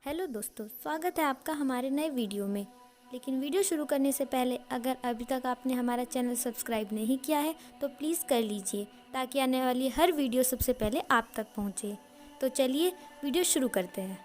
Hello दोस्तों, स्वागत है आपका हमारे नए वीडियो में। लेकिन वीडियो शुरू करने से पहले अगर अभी तक आपने हमारा चैनल सब्सक्राइब नहीं किया है तो प्लीज़ कर लीजिए ताकि आने वाली हर वीडियो सबसे पहले आप तक पहुंचे। तो चलिए वीडियो शुरू करते हैं।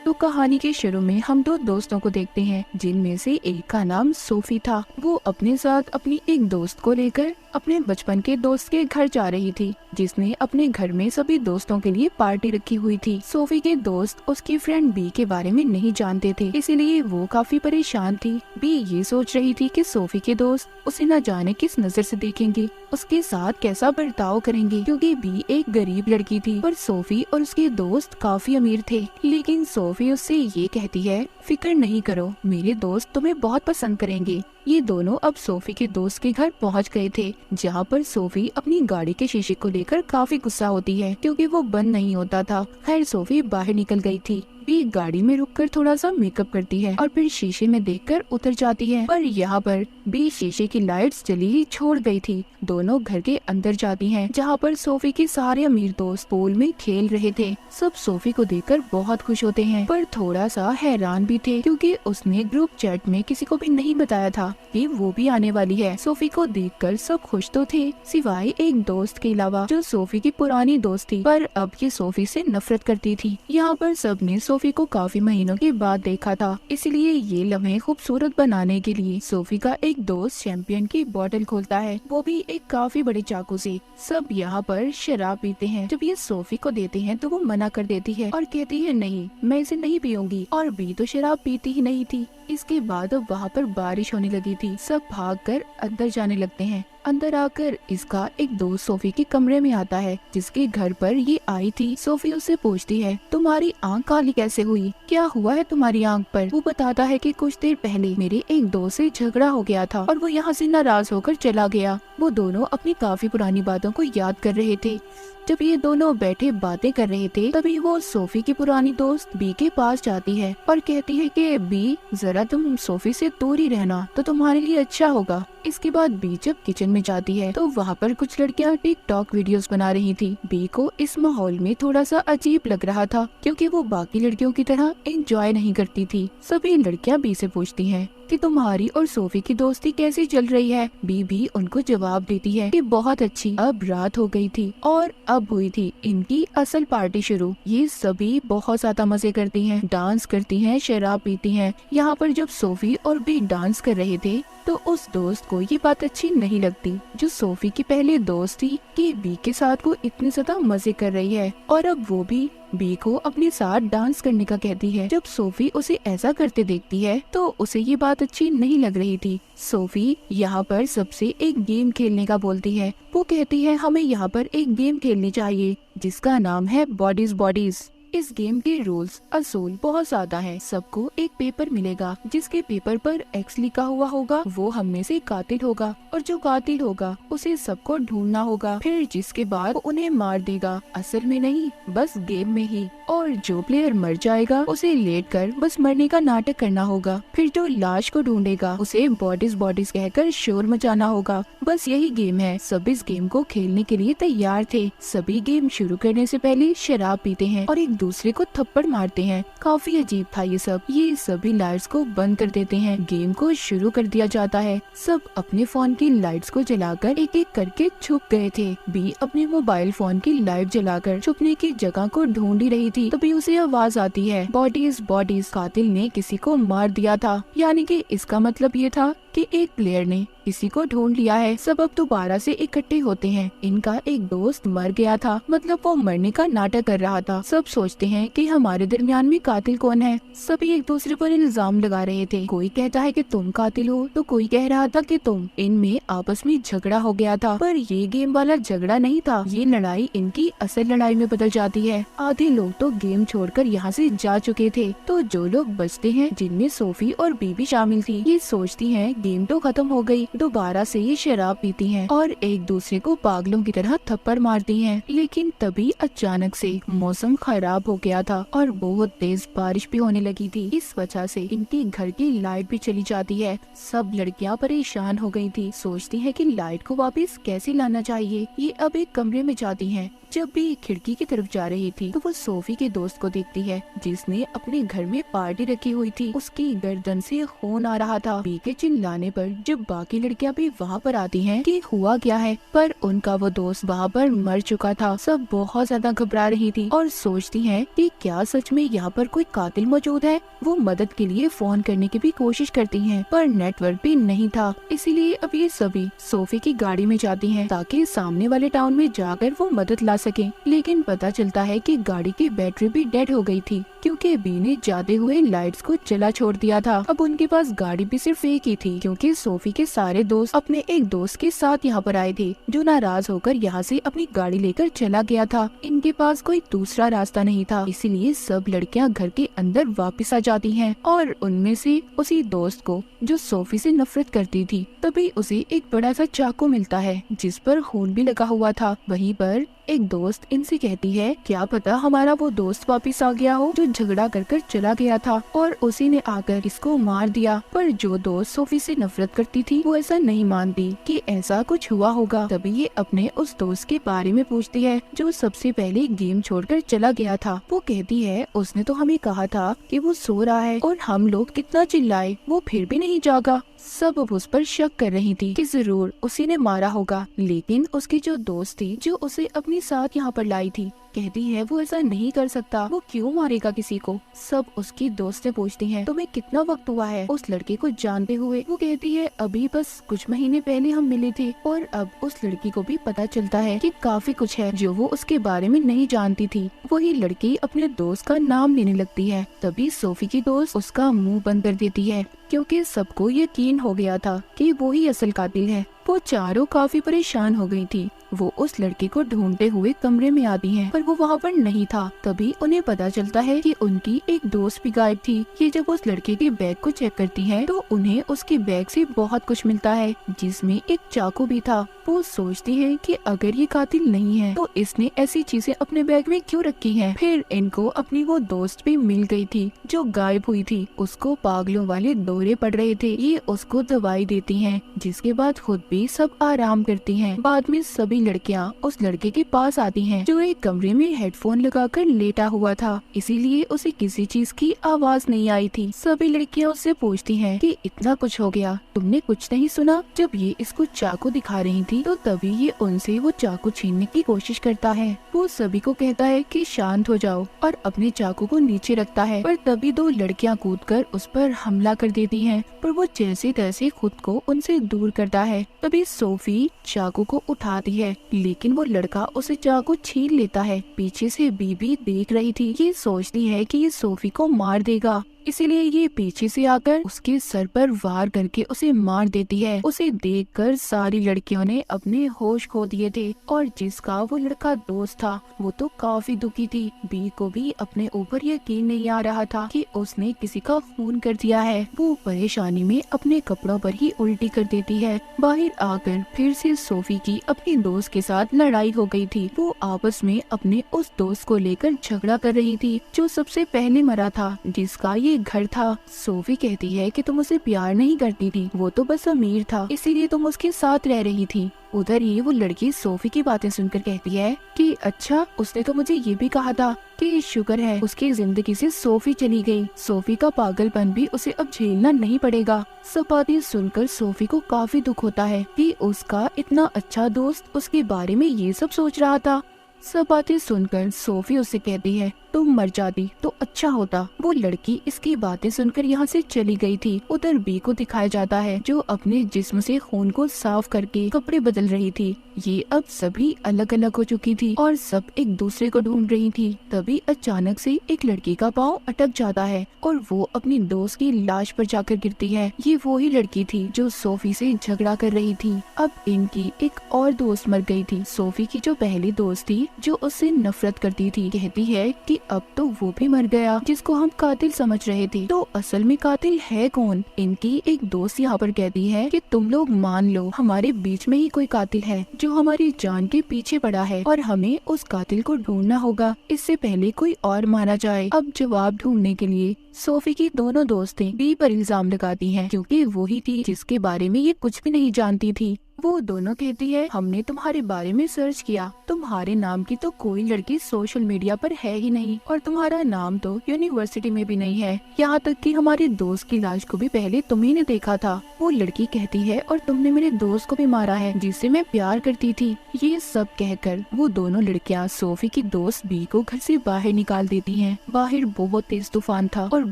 तो कहानी के शुरू में हम दो दोस्तों को देखते हैं जिनमें से एक का नाम सोफी था। वो अपने साथ अपनी एक दोस्त को लेकर अपने बचपन के दोस्त के घर जा रही थी, जिसने अपने घर में सभी दोस्तों के लिए पार्टी रखी हुई थी। सोफी के दोस्त उसकी फ्रेंड बी के बारे में नहीं जानते थे, इसलिए वो काफी परेशान थी। बी ये सोच रही थी कि सोफी के दोस्त उसे न जाने किस नजर से देखेंगे, उसके साथ कैसा बर्ताव करेंगे, क्योंकि बी एक गरीब लड़की थी पर सोफी और उसके दोस्त काफी अमीर थे। लेकिन सोफी उससे ये कहती है, फिक्र नहीं करो, मेरे दोस्त तुम्हें बहुत पसंद करेंगे। ये दोनों अब सोफी के दोस्त के घर पहुंच गए थे, जहां पर सोफी अपनी गाड़ी के शीशे को लेकर काफी गुस्सा होती है क्योंकि वो बंद नहीं होता था। खैर सोफी बाहर निकल गई थी। बी गाड़ी में रुककर थोड़ा सा मेकअप करती है और फिर शीशे में देखकर उतर जाती है, पर यहाँ पर बी शीशे की लाइट्स जली ही छोड़ गई थी। दोनों घर के अंदर जाती हैं, जहाँ पर सोफी के सारे अमीर दोस्त पूल में खेल रहे थे। सब सोफी को देखकर बहुत खुश होते हैं, पर थोड़ा सा हैरान भी थे क्योंकि उसने ग्रुप चैट में किसी को भी नहीं बताया था कि वो भी आने वाली है। सोफी को देखकर सब खुश तो थे, सिवाय एक दोस्त के अलावा जो सोफी की पुरानी दोस्त थी, पर अब ये सोफी से नफरत करती थी। यहाँ पर सबने सोफी को काफी महीनों के बाद देखा था, इसलिए ये लम्हे खूबसूरत बनाने के लिए सोफी का एक दोस्त चैंपियन की बोतल खोलता है, वो भी एक काफी बड़े चाकू से। सब यहाँ पर शराब पीते हैं। जब ये सोफी को देते हैं तो वो मना कर देती है और कहती है, नहीं मैं इसे नहीं पीऊंगी। और बी तो शराब पीती ही नहीं थी। इसके बाद अब वहाँ पर बारिश होने लगी थी। सब भागकर अंदर जाने लगते हैं। अंदर आकर इसका एक दोस्त सोफी के कमरे में आता है, जिसके घर पर ये आई थी। सोफी उससे पूछती है, तुम्हारी आंख काली कैसे हुई, क्या हुआ है तुम्हारी आंख पर? वो बताता है कि कुछ देर पहले मेरे एक दोस्त से झगड़ा हो गया था और वो यहाँ से नाराज होकर चला गया। वो दोनों अपनी काफी पुरानी बातों को याद कर रहे थे। जब ये दोनों बैठे बातें कर रहे थे तभी वो सोफी की पुरानी दोस्त बी के पास जाती है और कहती है कि बी जरा तुम सोफी से दूर ही रहना तो तुम्हारे लिए अच्छा होगा। इसके बाद बी जब किचन में जाती है तो वहाँ पर कुछ लड़कियाँ टिकटॉक वीडियोस बना रही थी। बी को इस माहौल में थोड़ा सा अजीब लग रहा था क्योंकि वो बाकी लड़कियों की तरह एंजॉय नहीं करती थी। सभी लड़कियाँ बी से पूछती हैं कि तुम्हारी और सोफी की दोस्ती कैसी चल रही है। बी भी उनको जवाब देती है कि बहुत अच्छी। अब रात हो गई थी और अब हुई थी इनकी असल पार्टी शुरू। ये सभी बहुत ज्यादा मजे करती हैं, डांस करती हैं, शराब पीती हैं। यहाँ पर जब सोफी और बी डांस कर रहे थे तो उस दोस्त को ये बात अच्छी नहीं लगती जो सोफी की पहले दोस्त थी कि बी के साथ वो इतने ज्यादा मजे कर रही है, और अब वो भी बी को अपने साथ डांस करने का कहती है। जब सोफी उसे ऐसा करते देखती है तो उसे ये बात अच्छी नहीं लग रही थी। सोफी यहाँ पर सबसे एक गेम खेलने का बोलती है। वो कहती है, हमें यहाँ पर एक गेम खेलनी चाहिए जिसका नाम है बॉडीज बॉडीज। इस गेम के रूल्स असूल बहुत ज्यादा है। सबको एक पेपर मिलेगा जिसके पेपर पर एक्स लिखा हुआ होगा, वो हम में से कातिल होगा, और जो कातिल होगा उसे सबको ढूंढना होगा, फिर जिसके बाद वो उन्हें मार देगा, असल में नहीं बस गेम में ही। और जो प्लेयर मर जाएगा उसे लेट कर बस मरने का नाटक करना होगा। फिर जो लाश को ढूंढेगा उसे बॉडीज बॉडीज कहकर शोर मचाना होगा। बस यही गेम है। सब इस गेम को खेलने के लिए तैयार थे। सभी गेम शुरू करने से पहले शराब पीते हैं और एक दूसरे को थप्पड़ मारते हैं। काफी अजीब था ये सब। ये सभी लाइट्स को बंद कर देते हैं। गेम को शुरू कर दिया जाता है। सब अपने फोन की लाइट्स को जलाकर एक एक करके छुप गए थे। बी अपने मोबाइल फोन की लाइट जलाकर छुपने की जगह को ढूंढ ही रही थी। तभी उसे आवाज आती है, बॉडीज बॉडीज, कातिल ने किसी को मार दिया था। यानी कि इसका मतलब ये था कि एक प्लेयर ने किसी को ढूंढ लिया है। सब अब दोबारा से इकट्ठे होते हैं। इनका एक दोस्त मर गया था, मतलब वो मरने का नाटक कर रहा था। सब सोचते हैं कि हमारे दरमियान में कातिल कौन है। सभी एक दूसरे पर इल्जाम लगा रहे थे। कोई कहता है कि तुम कातिल हो तो कोई कह रहा था कि तुम। इनमें आपस में झगड़ा हो गया था, पर ये गेम वाला झगड़ा नहीं था। ये लड़ाई इनकी असल लड़ाई में बदल जाती है। आधे लोग तो गेम छोड़कर यहाँ से जा चुके थे, तो जो लोग बचते हैं जिनमें सोफी और बी भी शामिल थी, ये सोचती हैं गेम तो खत्म हो गई। दोबारा से ये शराब पीती हैं और एक दूसरे को पागलों की तरह थप्पड़ मारती हैं। लेकिन तभी अचानक से मौसम खराब हो गया था और बहुत तेज बारिश भी होने लगी थी। इस वजह से इनके घर की लाइट भी चली जाती है। सब लड़कियां परेशान हो गई थी, सोचती हैं कि लाइट को वापस कैसे लाना चाहिए। ये अब एक कमरे में जाती हैं जब भी खिड़की की तरफ जा रही थी तो वो सोफी के दोस्त को देखती है जिसने अपने घर में पार्टी रखी हुई थी। उसकी गर्दन से खून आ रहा था। बी के चिल्लाने पर जब बाकी लड़कियां भी वहाँ पर आती हैं कि हुआ क्या है, पर उनका वो दोस्त वहाँ पर मर चुका था। सब बहुत ज्यादा घबरा रही थी और सोचती हैं कि क्या सच में यहाँ पर कोई कातिल मौजूद है। वो मदद के लिए फोन करने की भी कोशिश करती हैं, पर नेटवर्क भी नहीं था। इसीलिए अब ये सभी सोफी की गाड़ी में जाती हैं ताकि सामने वाले टाउन में जाकर वो मदद ला सके। लेकिन पता चलता है कि गाड़ी की बैटरी भी डेड हो गई थी क्योंकि बी ने जाते हुए लाइट्स को जला छोड़ दिया था। अब उनके पास गाड़ी भी सिर्फ एक ही थी क्योंकि सोफी के सारे दोस्त अपने एक दोस्त के साथ यहाँ पर आए थे जो नाराज होकर यहाँ से अपनी गाड़ी लेकर चला गया था। इनके पास कोई दूसरा रास्ता नहीं था, इसीलिए सब लड़कियाँ घर के अंदर वापस आ जाती हैं और उनमें से उसी दोस्त को जो सोफी से नफरत करती थी तभी उसे एक बड़ा सा चाकू मिलता है जिस पर खून भी लगा हुआ था। वहीं पर एक दोस्त इनसे कहती है क्या पता हमारा वो दोस्त वापस आ गया हो जो झगड़ा कर चला गया था और उसी ने आकर इसको मार दिया। पर जो दोस्त सोफी से नफरत करती थी वो ऐसा नहीं मानती कि ऐसा कुछ हुआ होगा। तभी ये अपने उस दोस्त के बारे में पूछती है जो सबसे पहले गेम छोड़कर चला गया था। वो कहती है उसने तो हमें कहा था कि वो सो रहा है और हम लोग कितना चिल्लाए वो फिर भी नहीं जागा। सब अब उस पर शक कर रही थी कि जरूर उसी ने मारा होगा, लेकिन उसकी जो दोस्त थी जो उसे अपने साथ यहाँ पर लाई थी कहती है वो ऐसा नहीं कर सकता, वो क्यों मारेगा किसी को। सब उसकी दोस्त से पूछती हैं तुम्हें कितना वक्त हुआ है उस लड़के को जानते हुए। वो कहती है अभी बस कुछ महीने पहले हम मिले थे। और अब उस लड़की को भी पता चलता है कि काफी कुछ है जो वो उसके बारे में नहीं जानती थी। वही लड़की अपने दोस्त का नाम लेने लगती है। तभी सोफी की दोस्त उसका मुंह बंद कर देती है क्योंकि सबको यकीन हो गया था कि वो ही असल कातिल है। वो चारों काफी परेशान हो गई थी। वो उस लड़के को ढूंढते हुए कमरे में आती हैं, पर वो वहाँ पर नहीं था। तभी उन्हें पता चलता है कि उनकी एक दोस्त भी गायब थी। ये जब उस लड़के के बैग को चेक करती हैं, तो उन्हें उसके बैग से बहुत कुछ मिलता है जिसमें एक चाकू भी था। वो सोचती है कि अगर ये कातिल नहीं है तो इसने ऐसी चीजें अपने बैग में क्यों रखी हैं। फिर इनको अपनी वो दोस्त भी मिल गई थी जो गायब हुई थी। उसको पागलों वाले दौरे पड़ रहे थे। ये उसको दवाई देती हैं, जिसके बाद खुद भी सब आराम करती हैं। बाद में सभी लड़कियां उस लड़के के पास आती हैं जो एक कमरे में हेडफोन लगाकर लेटा हुआ था, इसीलिए उसे किसी चीज की आवाज नहीं आई थी। सभी लड़कियां उससे पूछती हैं कि इतना कुछ हो गया तुमने कुछ नहीं सुना। जब ये इसको चाकू दिखा रही थी तो तभी ये उनसे वो चाकू छीनने की कोशिश करता है। वो सभी को कहता है कि शांत हो जाओ और अपने चाकू को नीचे रखता है, पर तभी दो लड़कियां कूदकर उस पर हमला कर देती हैं। पर वो जैसे तैसे खुद को उनसे दूर करता है। तभी सोफी चाकू को उठाती है, लेकिन वो लड़का उसे चाकू छीन लेता है। पीछे से बीबी देख रही थी। ये सोचती है कि ये सोफी को मार देगा, इसीलिए ये पीछे से आकर उसके सर पर वार करके उसे मार देती है। उसे देखकर सारी लड़कियों ने अपने होश खो दिए थे और जिसका वो लड़का दोस्त था वो तो काफी दुखी थी। बी को भी अपने ऊपर यकीन नहीं आ रहा था कि उसने किसी का खून कर दिया है। वो परेशानी में अपने कपड़ों पर ही उल्टी कर देती है। बाहर आकर फिर से सोफी की अपने दोस्त के साथ लड़ाई हो गई थी। वो आपस में अपने उस दोस्त को लेकर झगड़ा कर रही थी जो सबसे पहले मरा था, जिसका ये घर था। सोफी कहती है कि तुम उसे प्यार नहीं करती थी, वो तो बस अमीर था इसीलिए तुम उसके साथ रह रही थी। उधर ही वो लड़की सोफी की बातें सुनकर कहती है कि अच्छा उसने तो मुझे ये भी कहा था कि शुक्र है उसकी जिंदगी से सोफी चली गई। सोफी का पागलपन भी उसे अब झेलना नहीं पड़ेगा। सब बातें सुनकर सोफी को काफी दुख होता है कि उसका इतना अच्छा दोस्त उसके बारे में ये सब सोच रहा था। सब बातें सुनकर सोफी उससे कहती है तुम मर जाती तो अच्छा होता। वो लड़की इसकी बातें सुनकर यहाँ से चली गई थी। उधर बी को दिखाया जाता है जो अपने जिस्म से खून को साफ करके कपड़े बदल रही थी। ये अब सभी अलग अलग हो चुकी थी और सब एक दूसरे को ढूंढ रही थी। तभी अचानक से एक लड़की का पाँव अटक जाता है और वो अपनी दोस्त की लाश पर जाकर गिरती है। ये वो ही लड़की थी जो सोफी से झगड़ा कर रही थी। अब इनकी एक और दोस्त मर गई थी। सोफी की जो पहली दोस्त थी जो उससे नफरत करती थी कहती है कि अब तो वो भी मर गया जिसको हम कातिल समझ रहे थे, तो असल में कातिल है कौन। इनकी एक दोस्त यहाँ पर कहती है कि तुम लोग मान लो हमारे बीच में ही कोई कातिल है जो हमारी जान के पीछे पड़ा है और हमें उस कातिल को ढूंढना होगा इससे पहले कोई और मारा जाए। अब जवाब ढूंढने के लिए सोफी की दोनों दोस्तें बी पर इल्जाम लगाती हैं क्योंकि वो ही थी जिसके बारे में ये कुछ भी नहीं जानती थी। वो दोनों कहती है हमने तुम्हारे बारे में सर्च किया, तुम्हारे नाम की तो कोई लड़की सोशल मीडिया पर है ही नहीं और तुम्हारा नाम तो यूनिवर्सिटी में भी नहीं है। यहाँ तक कि हमारे दोस्त की लाश को भी पहले तुम्ही ने देखा था। वो लड़की कहती है और तुमने मेरे दोस्त को भी मारा है जिससे मैं प्यार करती थी। ये सब कहकर वो दोनों लड़कियाँ सोफी की दोस्त बी को घर से बाहर निकाल देती हैं। बाहर बहुत तेज तूफान था और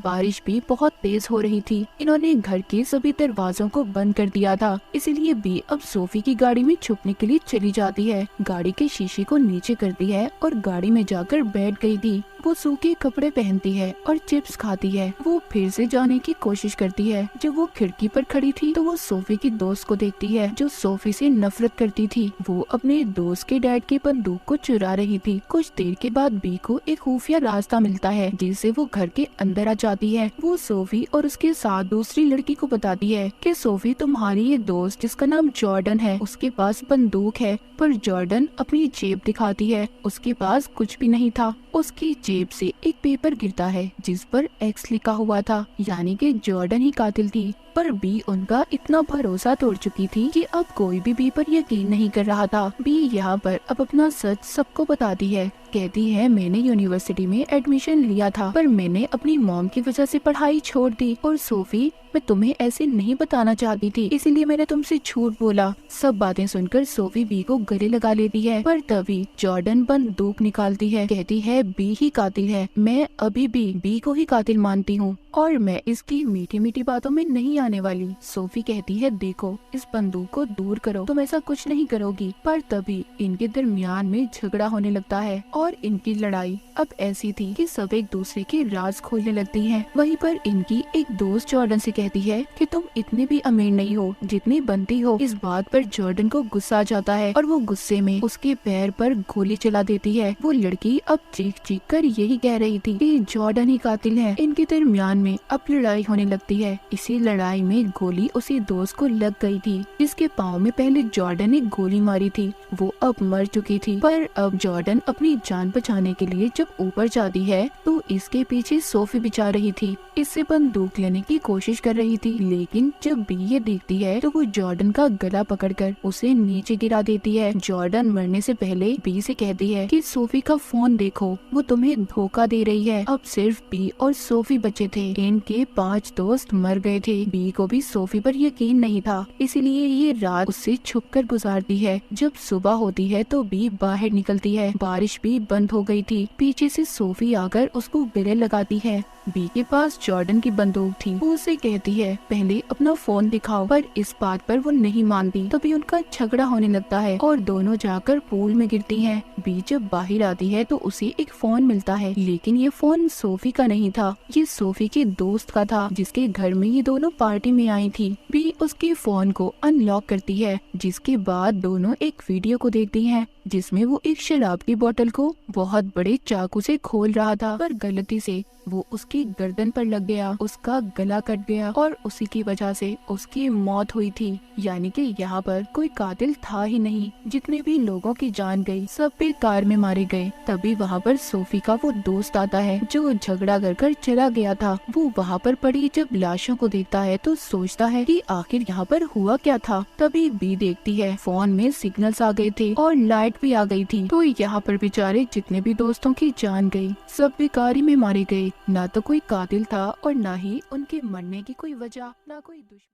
बारिश भी बहुत तेज हो रही थी। इन्होंने घर के सभी दरवाजों को बंद कर दिया था, इसीलिए बी अब सोफी की गाड़ी में छुपने के लिए चली जाती है। गाड़ी के शीशे को नीचे करती है और गाड़ी में जाकर बैठ गई थी। वो सूखे कपड़े पहनती है और चिप्स खाती है। वो फिर से जाने की कोशिश करती है। जब वो खिड़की पर खड़ी थी तो वो सोफी की दोस्त को देखती है जो सोफी से नफरत करती थी। वो अपने दोस्त के डैड की बंदूक को चुरा रही थी। कुछ देर के बाद बी को एक खुफिया रास्ता मिलता है जिससे वो घर के अंदर आ जाती है। वो सोफी और उसके साथ दूसरी लड़की को बताती है कि सोफी तुम्हारी ये दोस्त जिसका नाम जॉर्डन है उसके पास बंदूक है। पर जॉर्डन अपनी जेब दिखाती है, उसके पास कुछ भी नहीं था। उसकी जेब से एक पेपर गिरता है जिस पर एक्स लिखा हुआ था, यानी कि जॉर्डन ही कातिल थी। पर बी उनका इतना भरोसा तोड़ चुकी थी कि अब कोई भी बी पर यकीन नहीं कर रहा था। बी यहाँ पर अब अपना सच सबको बताती है। कहती है मैंने यूनिवर्सिटी में एडमिशन लिया था पर मैंने अपनी मॉम की वजह से पढ़ाई छोड़ दी। और सोफी मैं तुम्हें ऐसे नहीं बताना चाहती थी, इसीलिए मैंने तुमसे झूठ बोला। सब बातें सुनकर सोफी बी को गले लगा लेती है। पर तभी जॉर्डन बंदूक निकालती है। कहती है बी ही कातिल है, मैं अभी भी बी को ही कातिल मानती हूँ और मैं इसकी मीठी मीठी बातों में नहीं आने वाली। सोफी कहती है देखो इस बंदूक को दूर करो, तुम ऐसा कुछ नहीं करोगी। पर तभी इनके दरमियान में झगड़ा होने लगता है और इनकी लड़ाई अब ऐसी थी कि सब एक दूसरे के राज खोलने लगती हैं। वहीं पर इनकी एक दोस्त जॉर्डन से कहती है कि तुम इतने भी अमीर नहीं हो जितनी बनती हो। इस बात पर जॉर्डन को गुस्सा आ जाता है और वो गुस्से में उसके पैर पर गोली चला देती है। वो लड़की अब चीख चीख कर यही कह रही थी कि जॉर्डन ही कातिल है। इनके दरमियान में अब लड़ाई होने लगती है। इसी लड़ाई में गोली उसी दोस्त को लग गई थी जिसके पाँव में पहले जॉर्डन ने गोली मारी थी। वो अब मर चुकी थी। पर अब जॉर्डन अपनी जान बचाने के लिए जब ऊपर जाती है तो इसके पीछे सोफी भी जा रही थी। इससे बंदूक लेने की कोशिश कर रही थी, लेकिन जब बी ये देखती है तो वो जॉर्डन का गला पकड़कर उसे नीचे गिरा देती है। जॉर्डन मरने से पहले बी से कहती है कि सोफी का फोन देखो, वो तुम्हें धोखा दे रही है। अब सिर्फ बी और सोफी बचे थे। इनके 5 दोस्त मर गए थे। बी को भी सोफी पर यकीन नहीं था, इसलिए ये रात उससे छुपकर गुजारती है। जब सुबह होती है तो बी बाहर निकलती है। बारिश भी बंद हो गई थी। पीछे से सोफी आकर उसको गले लगाती है। बी के पास जॉर्डन की बंदूक थी। वो उसे कहती है पहले अपना फोन दिखाओ, पर इस बात पर वो नहीं मानती। तभी उनका झगड़ा होने लगता है और दोनों जाकर पूल में गिरती हैं। बी जब बाहर आती है तो उसे एक फोन मिलता है, लेकिन ये फोन सोफी का नहीं था, ये सोफी के दोस्त का था जिसके घर में ये दोनों पार्टी में आई थी। बी उसके फोन को अनलॉक करती है, जिसके बाद दोनों एक वीडियो को देखती हैं जिसमें वो एक शराब की बोतल को बहुत बड़े चाकू से खोल रहा था, पर गलती से वो उसकी गर्दन पर लग गया। उसका गला कट गया और उसी की वजह से उसकी मौत हुई थी। यानी कि यहाँ पर कोई कातिल था ही नहीं। जितने भी लोगों की जान गई सब बेकार में मारे गए। तभी वहाँ पर सोफी का वो दोस्त आता है जो झगड़ा कर चला गया था। वो वहाँ पर पड़ी जब लाशों को देखता है तो सोचता है कि आखिर यहाँ पर हुआ क्या था। तभी बी देखती है फोन में सिग्नल्स आ गए थे और लाइट भी आ गई थी। तो यहाँ पर बेचारे जितने भी दोस्तों की जान गई, सब बेकारी में मारे गए। ना तो कोई कातिल था और ना ही उनके मरने की कोई वजह, ना कोई दुश्मन।